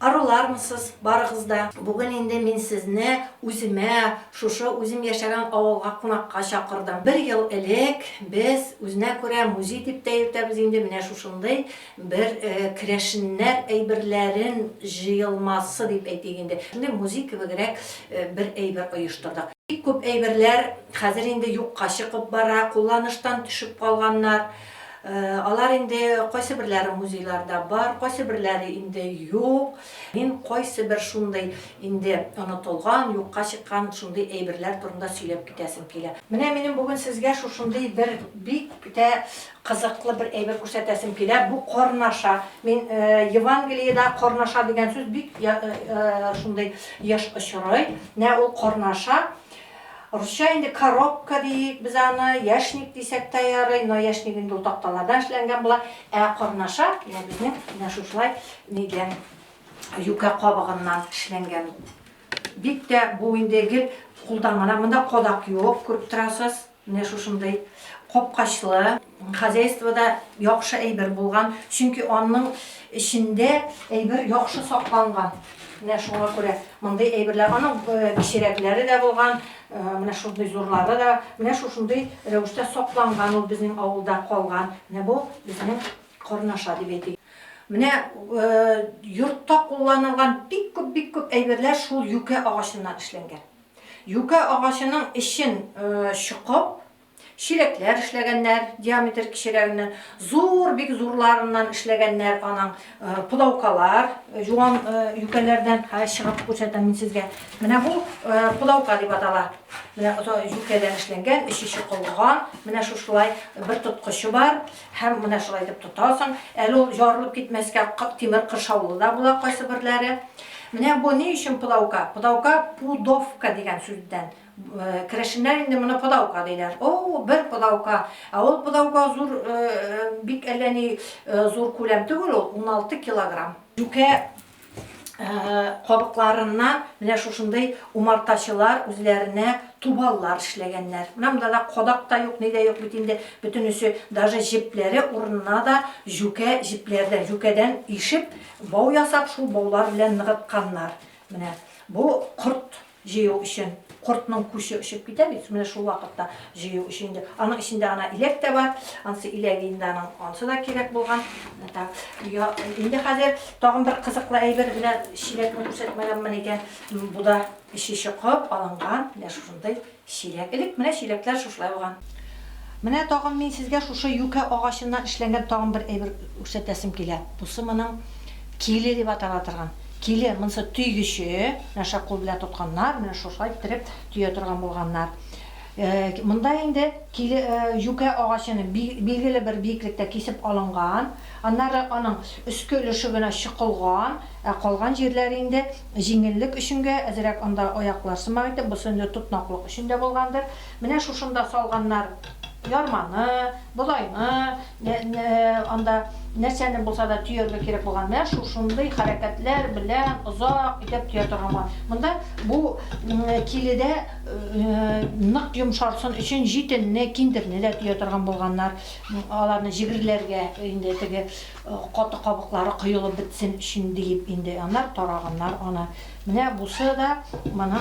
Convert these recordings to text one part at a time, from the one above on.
Arılarmısınız barıгызda? Bugün indi men sizni o'zime, şuşa o'zim yaşagan avulga qonaqqa chaqirdim. Bir yıl elek biz o'zine ko'ra muzey deb tayyorlaymiz. Endi mana shunday bir kireshinlar aybirlerin jıyılması deb aytganda. Shunday muzey kibigirek bir aybir uyushtirdik. Ko'p aybirlar hozir endi yo'qqa chiqib bara, qo'llanishdan tushib qolganlar. Alar indi qaysi birlari muzeylarda var, qaysi birlari indi yo'q. Men qaysi bir shunday indi unutulgan, yo'qqa chiqqan shunday aybirlar turunda söylep ketasim kela. Mana mening bugun sizga shunday bir bitta qiziqli bir aybir ko'rsatasım kela. Bu qornaşa. Men Evangeliyada qornaşa degan so'z shunday yosh uchroy. Ne o qornaşa? Ruscha endi коробка deyik, biz ana yashnik desek tayyorey, no yashnik endi taqtalardan ishlangan bular. Qornaşa, yani bizning mana shulay negan yuka qobig'idan ishlangan. Bitta bu indagi qo'ldanmalar, bunda qo'daq yo'q, ko'rib turasiz. Mana shunday qopqashli, xozayistvada yaxshi aybir bo'lgan, chunki onun ishinde aybir yaxshi saqlangan. Mana shunga ko'ra bunday aybirlar, onun kishiraklari da bo'lgan. Mana shunday zo'rlari da, mana shunday ravishda saqlangan, u bizning avulda qolgan. Mana bu bizning qornaşa deb aytdik. Mana yurtda qo'llanilgan bik ko'p aybirlar shu yuka og'achidan ishlangan. Yuka og'achining ishin shiqib şirekler işlegenler, diametr kişilerinden, bik zorlarından işlegenler, anan pudavkalar, juan yükelerden çıkıp ko'rsatam men sizge. Mana bu pudavka deb atalar. Mana yukeden işlengen, işi shiqilgan, mana shulay bir tutqışı var. Hem mana shulay deb tutasın. Eli yorilib ketmasga temir qirshovlida bular qaysi birlari. Mana bu ne için pudavka? Pudavka pudovka degan so'zdan. Kireshinlar endi buni pudavka deylar. O bir pudavka. O pudavka zo'r bik elani zo'r ko'lamda bo'ladi, 16 kilogram. Yuka qobiqlaridan mana shunday umartachilar o'zlarini tuballar ishlaganlar. Mana bunda da qo'daq da yo'q, ne de yo'q, bitinde bütünüsü даже jiplari o'rnina da yuka jiplerden, yukadan ishib, bow yasab, shu bowlar bilan nig'itganlar. Mana bu qurt jiyu uchun. Qurtning kushi ishib ketadi. Mana shu vaqtda jiyu ishinde. Aning ishinde ana ilak da var. Ansi ilagidan ansi da kerak bo'lgan. Endi hozir tag'in bir qiziqli aybir bilan shilakni ko'rsatmaganman ekan. Bu da ishi shiqib olingan. Mana shunday shilak ilik. Mana shilaklar shulay bo'lgan. Mana tag'in men sizga shu yuka og'achidan ishlangan tag'in bir aybir ko'rsatasim kela. Busi mening keli deb ataladigan. Keli mınsa tüygüşü, naşa qo'l bilan tutganlar, mana shulay tirib tüya turgan bo'lganlar. Bunda endi keli yuka og'achini belgili bir biyklikda kesib olingan, anları onun üskü ulushi bilan shiqilgan, qolgan yerlari endi jengillik uchunga azroq onda oyoqlar simaydi, bu endi tutnoqlik uchunda bo'lgandir. Mana shunda solganlar yormani, bulayni, onda nerseni bo'lsa da tüyörgө kerak bo'lganlar, shunday harakatlar bilan uzoq etib tüya turgan. Bunda bu kelide naq yumsharsın uchun jitinni, kindirni de tüya turgan bo'lganlar. Alarni jigirlarga endi tege qatı qobiqlari quyilib bitsin uchun deyip endi onlar taraganlar ona. Mana busi da mana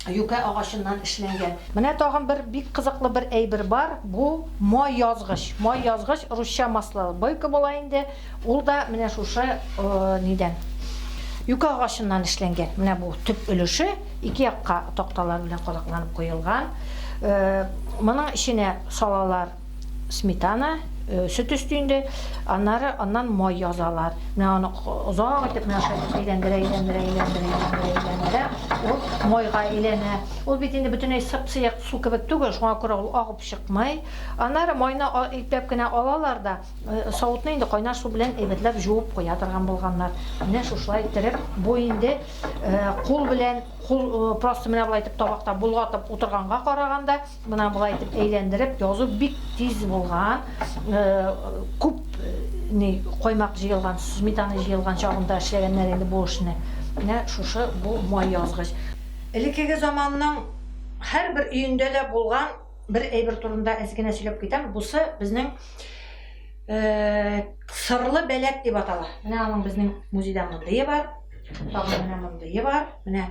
yuka og'achidan ishlangan. Mana tag'in bir bik qiziqli bir aybir var. Bu moy yozg'ich. Moy yozg'ich ruscha maslalı boyka bo'laydi. Ul da mana shusha nedan? Yuka og'achidan ishlangan. Mana bu tüp ulushi iki yoqqa to'xtalar bilan qo'laqlanib qo'yilgan. Mana ishine salalar smetana, süt üstünde, ondan moy yozalar. Mana onu uzoq etib mana shunday eylendire. O moyga eylene. Ol bitinde bütünüy sıp-sıyık su kibik tugul, şuna ko'ra ol ag'ib chiqmay. Onları moyni iplabgina olalar da sovutni endi qaynar suv bilan ebetlab juvib qo'ya turgan bo'lganlar. Mana shulay tirib, bu endi qo'l bilan prosta mana bulay etib tabaqda bulg'atib o'tirganga qaraganda, buna bulay etib eylendirib, yozib bik tez bo'lgan, ko'p qo'ymoq jiyilgan, smetana jiyilgan chog'ida ishlaganlar endi bu ishni. Mana shusha bu moy yozg'ich. Ilkigi zamanning har bir uyunda da bo'lgan bir aybir turunda eskina söylep ketam. Busi bizning sırlı belek deb atalar. Mana bizning muzeyda bunday var. Тагын менә мондые бар. Менә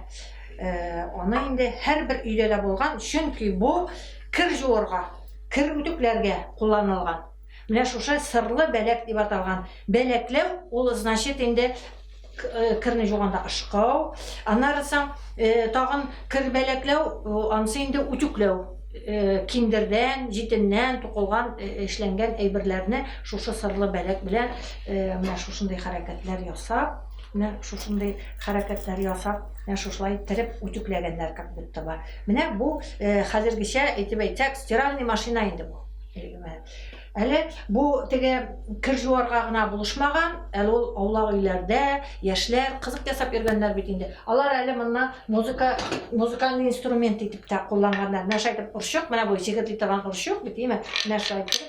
аны инде һәрбер өйдә дә булган, чөнки бу кир жуырга, кир үтүкләргә кулланылган. Менә шушы сырлы бәләк дип аталган. Бәләкләү ул значит инде кирне жуганда ышкау, аннарысын тагын кир бәләкләү, анысы инде үтүкләү. Киндердән, җитеннән тукылган эшләнгән әйберләрне шушы сырлы бәләк белән менә шушындай хәрәкәтләр ясап, менә шушындай хәрәкәтләр ясап, менә шушылай тиреп үтүкләгәннәр как будто бы. Менә бу хәзергечә әйтеп әйтсәк, стиральный машина инде бу. Әле бу теге кир жуарга гына булышмаган, әле ул аула өйләрдә яшьләр кызык ясап йөргәннәр бит инде. Алар әле монда музыкальный инструмент итеп тә кулланганнар. Менә шайтып урчык, менә бу җигетле торган урчык бит, име? Менә шайтып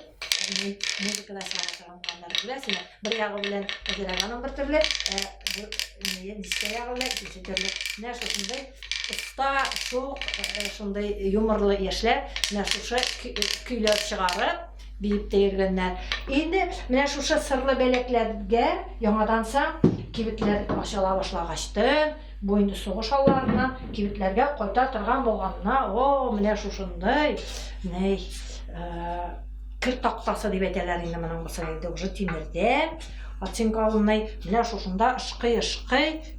музыкада чыгарганнар беләсезме? Бер ягы белән үзләренең бер төрле, дискә ягы белән икенче төрле. Менә шушындай уста, шук, шундай юморлы яшьләр менә шушы көйләр чыгарып биеп тә йөргәннәр. Инде менә шушы сырлы бәләкләргә яңадан соң кибетләр ачыла башлагачтын, бу инде сугыш алларыннан кибетләргә кайта торган булганына, менә шушындай, кир тактасы дип әйтәләр инде моның булса инде уже тимердән, оценка алынмай, менә шушында ышкый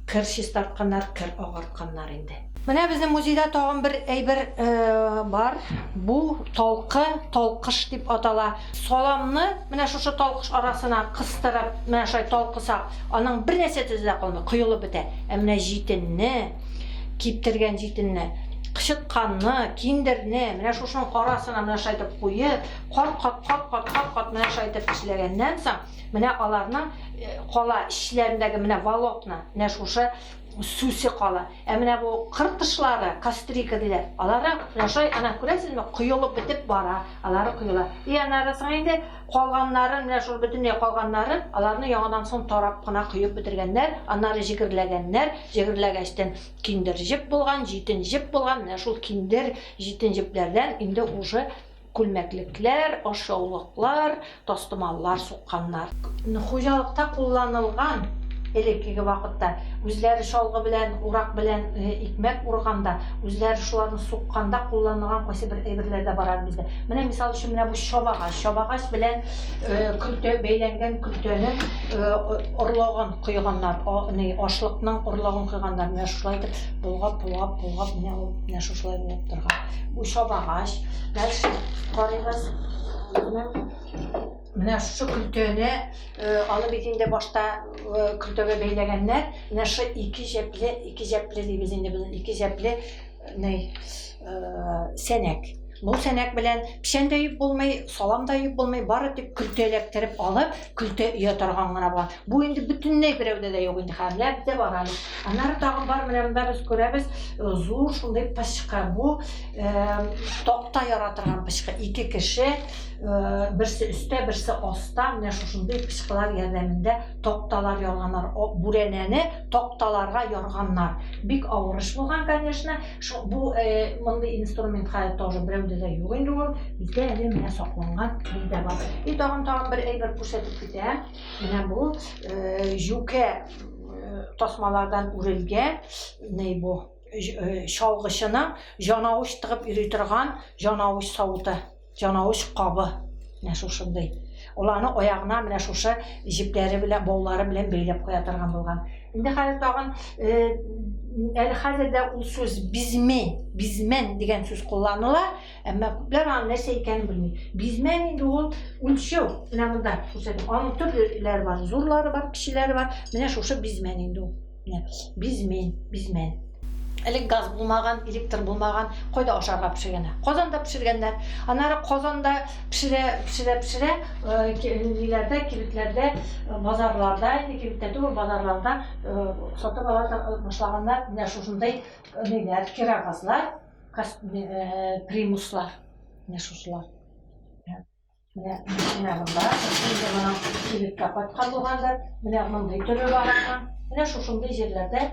кир чистартканнар, кир агартканнар инде. Менә безнең музейда тагын бер әйбер бар. Бу талкыш дип атала. Саламны менә шушы талкыш арасына кыстырып, менә шулай талкысак, аның бер нәрсә төзелә калмый, коелып бетә. Менә җитенне, киптергән җитенне, кычытканны, киндерне, менә шушының арасына менә шайтып куеп, кат менә шайтып эшләгәннән соң, менә аларның кала эчләрендәге менә волокна, менә шушы сусы кала. Менә бу кыртышлары, кастрика диләр. Алары менә шулай ана күрәсезме, коелып бетеп бара. Алары коела. Анарысын инде калганнарын, менә шул бөтенләй калганнарын, аларны яңадан соң тарап кына коеп бетергәннәр, аннары җигерләгәннәр. Җигерләгәчтән киндер җип булган, җитен җип булган. Менә шул киндер, җитен җипләрдән инде уже күлмәклекләр, ашаулыклар, тастымаллар сукканнар. Хуҗалыкта кулланылган элеккеге вакытта үзләре шалгы белән, урак белән икмәк урганда, үзләре шуларны сукканда кулланылган кайсы бер әйберләр дә бар бездә. Менә мисал өчен менә бу чабагач белән күлтә бәйләнгән күлтәнең орлыгын куйганнар, ашлыкның орлыгын куйганнар. Менә шулай итеп булгап менә шулай булып торган. Бу чабагач, дальше карыйбыз. Менә шушы күлтәне алып бит инде башта күлтәгә бәйләгәннәр. Менә шу ике җәпле дибез инде безнең ике җәпле сәнәк. Бу сәнәк белән пишән дә юп булмый, салам да юп булмый, бары тик күлтәләктереп алып, күлтә ия торган гына бар. Бу инде бөтенләй берәүдә дә юк инде, хәрләр дә бар әле. Аннары тагын бар, менә монда без күрәбез, зур шундый пычка. Бу такта яратырган пычка. Ике кеше, берсе өстә, берсе аста, менә шушындый пычкалар ярдәмендә такталар ярганнар. Бүрәнәне такталарга ярганнар. Бик авыр эш булган, конечно. Бу мондый инструмент хәле тоже берәүдә дә юк инде ул. Бездә әле менә сакланган бездә бар. Тагын бер әйбер күрсәтеп китәм. Менә бу жүкә тасмалардан үрелгән, бу шалгычының җанавыш тыгып йөри торган җанавыш савыты. Җанавыш кабы, менә шушындай. Уларны аягына менә шушы җипләре белән, баулары белән бәйләп куя торган булган. Инде хәзер тагын әле хәзердә ул сүз бизмән дигән сүз кулланыла, әмма күпләр аны нәрсә икәнен белми. Бизмән инде ул үлчәү. Менә монда күрсәтим. Аның төрлеләре бар, зурлары бар, кичиләре бар. Менә шушы бизмән инде ул. Менә бизмән. Әле газ булмаган, электр булмаган, кайда ашарга пешергәннәр? Казанда пешергәннәр. Аннары Казанда пешерә, ниләрдә, кибетләрдә, базарларда, кибетләрдә, базарларда сатып ала башлаганнар. Менә шушындай ниләр, кирагазлар, примуслар. Менә шушылар. Менә монда, менә кибеткә кайткан булгандар. Менә мондай төрө барган. Менә шушындай җирләрдә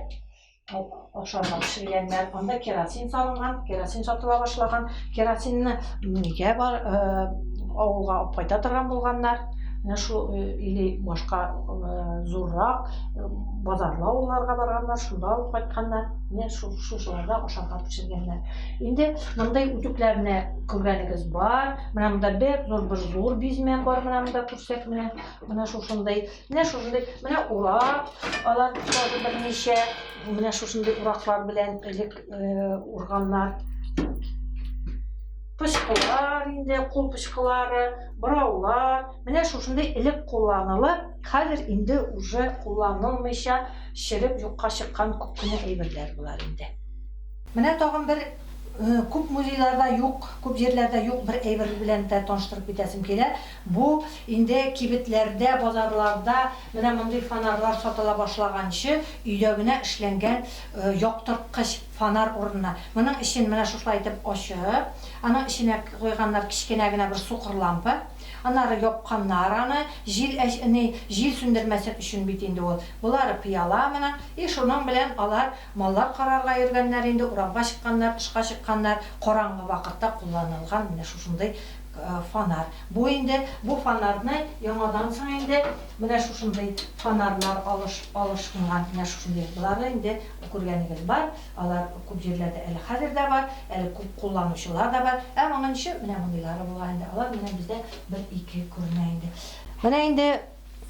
ашарга пешергәннәр. Анда керосин салынган, керосин сатыла башлаган. Керосинны нигә бар авылга алып кайта торган булганнар. менә шул или башка зуррак базарлауларга барганнар, шунда алып кайтканнар. Менә шушыларда ашарга пешергәннәр. Инде мондай үтүкләрне күргәнегез бар. Менә монда бик зур бизмән бар, менә монда күрсәк, менә шушындай. Менә урак, алар берничә, менә шушындай ураклар белән элек урганнар. Пышкылар инде, кул пышкылары, быраулар, менә шушындай элек кулланылып, хәзер инде уже кулланылмыйча чиреп юкка чыккан күп кенә әйберләр булар инде. Менә тагын бер күп музейларда юк, күп җирләрдә юк бер әйбер белән дә таныштырып китәсем килә. Бу инде кибетләрдә, базарларда менә мондый фонарлар сатыла башлаганчы өйдә генә эшләнгән яктырткыч фонар урынына. Моның өчен менә шулай итеп ачып, аның иченә куйганнар кичкенә генә бер сукыр лампа. Аннары япканнар аны, җил сүндермәсен өчен бит инде ул. Булары пыяла менә, шуның белән алар маллар карарга йөргәннәр инде, урамга чыкканнар, тышка чыкканнар, караңгы вакытта кулланылган менә шушындай фонар. Бу инде бу фонарны яңадан соң инде менә шушындай фонарлар алышкынган менә шушындай. Буларны инде күргәнегез бар. Алар күп җирләрдә әле хәзер дә бар, әле күп кулланучылар да бар. Моның өчен менә мондыйлары булган инде. Алар менә бездә бер-ике күренә инде. Менә инде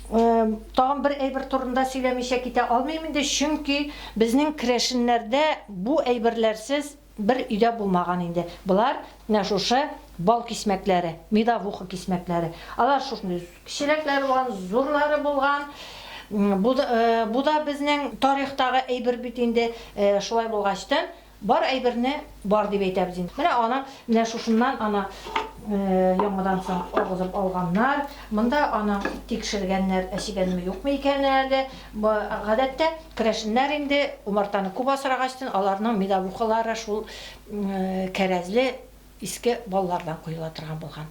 тагын бер әйбер турында сөйләмичә китә алмыйм инде, чөнки безнең керәшеннәрдә бу әйберләрсез бер өйдә булмаган инде. Булар менә шушы бал кисмәкләре, медовуха кисмәкләре. Алар шушындай кичерәкләре булган, зурлары булган. Бу да безнең тарихтагы әйбер бит инде, шулай булгачтан бар әйберне бар дип әйтәбез инде. Менә аны менә шушыннан ана яңадан соң агызып алганнар. Монда аны тикшергәннәр, әчегәнме юкмы икән әле. Гадәттә керәшеннәр инде умартаны күп асрагачтан аларның медовухалары шул кәрәзле иске баллардан куела торган булган.